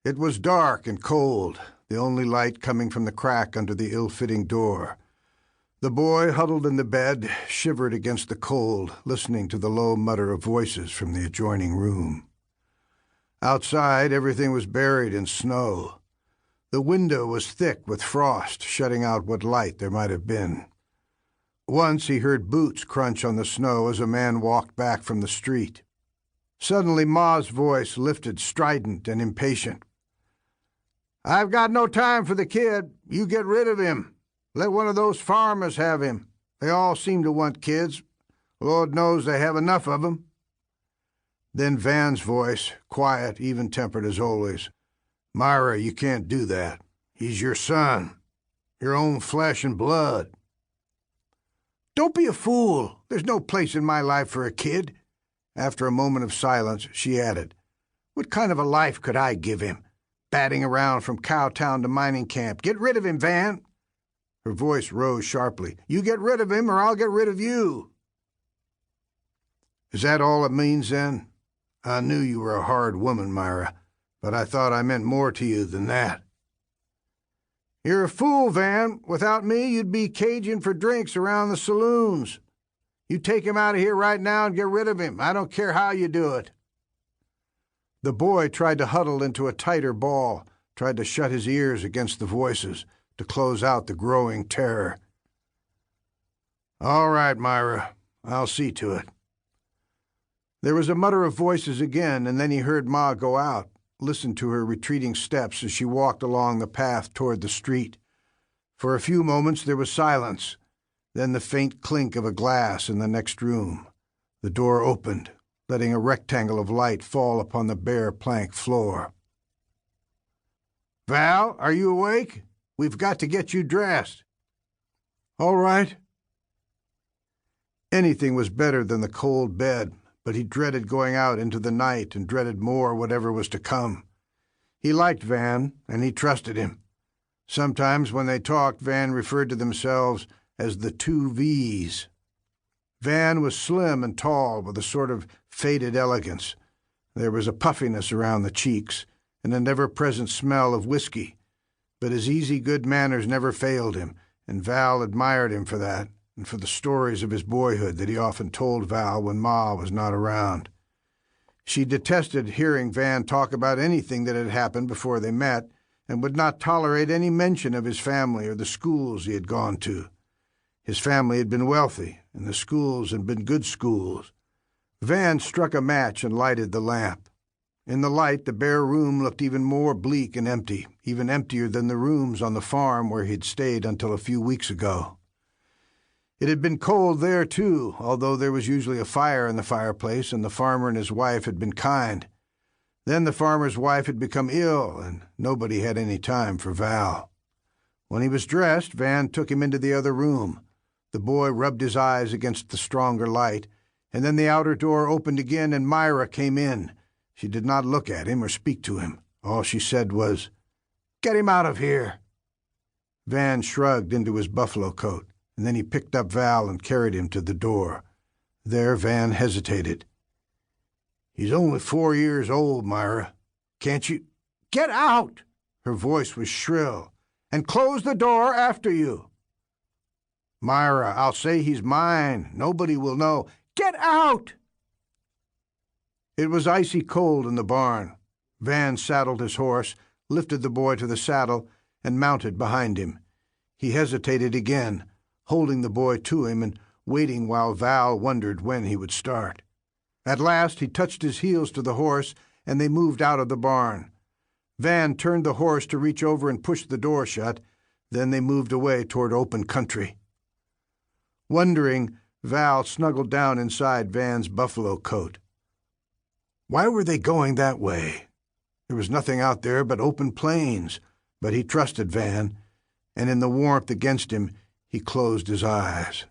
It was dark and cold, the only light coming from the crack under the ill-fitting door. The boy, huddled in the bed, shivered against the cold, listening to the low mutter of voices from the adjoining room. Outside, everything was buried in snow. The window was thick with frost, shutting out what light there might have been. Once he heard boots crunch on the snow as a man walked back from the street. Suddenly, Ma's voice lifted, strident and impatient. "I've got no time for the kid. You get rid of him. Let one of those farmers have him. They all seem to want kids. Lord knows they have enough of them." Then Van's voice, quiet, even-tempered as always. "Myra, you can't do that. He's your son, your own flesh and blood." "Don't be a fool. There's no place in my life for a kid." After a moment of silence, she added, "What kind of a life could I give him? Batting around from Cowtown to mining camp. Get rid of him, Van." Her voice rose sharply. "You get rid of him or I'll get rid of you." "Is that all it means, then? I knew you were a hard woman, Myra, but I thought I meant more to you than that." "You're a fool, Van. Without me, you'd be caging for drinks around the saloons. You take him out of here right now and get rid of him. I don't care how you do it." The boy tried to huddle into a tighter ball, tried to shut his ears against the voices, to close out the growing terror. "All right, Myra, I'll see to it." There was a mutter of voices again, and then he heard Ma go out, listened to her retreating steps as she walked along the path toward the street. For a few moments there was silence, then the faint clink of a glass in the next room. The door opened, letting a rectangle of light fall upon the bare plank floor. "Val, are you awake? We've got to get you dressed." "All right." Anything was better than the cold bed, but he dreaded going out into the night and dreaded more whatever was to come. He liked Van, and he trusted him. Sometimes when they talked, Van referred to themselves as the two V's. Van was slim and tall, with a sort of faded elegance. There was a puffiness around the cheeks, and a never-present smell of whiskey. But his easy good manners never failed him, and Val admired him for that, and for the stories of his boyhood that he often told Val when Ma was not around. She detested hearing Van talk about anything that had happened before they met, and would not tolerate any mention of his family or the schools he had gone to. His family had been wealthy, and the schools had been good schools. Van struck a match and lighted the lamp. In the light, the bare room looked even more bleak and empty, even emptier than the rooms on the farm where he'd stayed until a few weeks ago. It had been cold there, too, although there was usually a fire in the fireplace, and the farmer and his wife had been kind. Then the farmer's wife had become ill, and nobody had any time for Val. When he was dressed, Van took him into the other room. The boy rubbed his eyes against the stronger light, and then the outer door opened again, and Myra came in. She did not look at him or speak to him. All she said was, "Get him out of here." Van shrugged into his buffalo coat, and then he picked up Val and carried him to the door. There Van hesitated. "He's only 4 years old, Myra. Can't you—" "Get out!" Her voice was shrill. "And close the door after you." "Myra, I'll say he's mine. Nobody will know." "Get out!" It was icy cold in the barn. Van saddled his horse, lifted the boy to the saddle, and mounted behind him. He hesitated again, holding the boy to him and waiting while Val wondered when he would start. At last he touched his heels to the horse, and they moved out of the barn. Van turned the horse to reach over and push the door shut. Then they moved away toward open country. Wondering, Val snuggled down inside Van's buffalo coat. Why were they going that way? There was nothing out there but open plains, but he trusted Van, and in the warmth against him, he closed his eyes.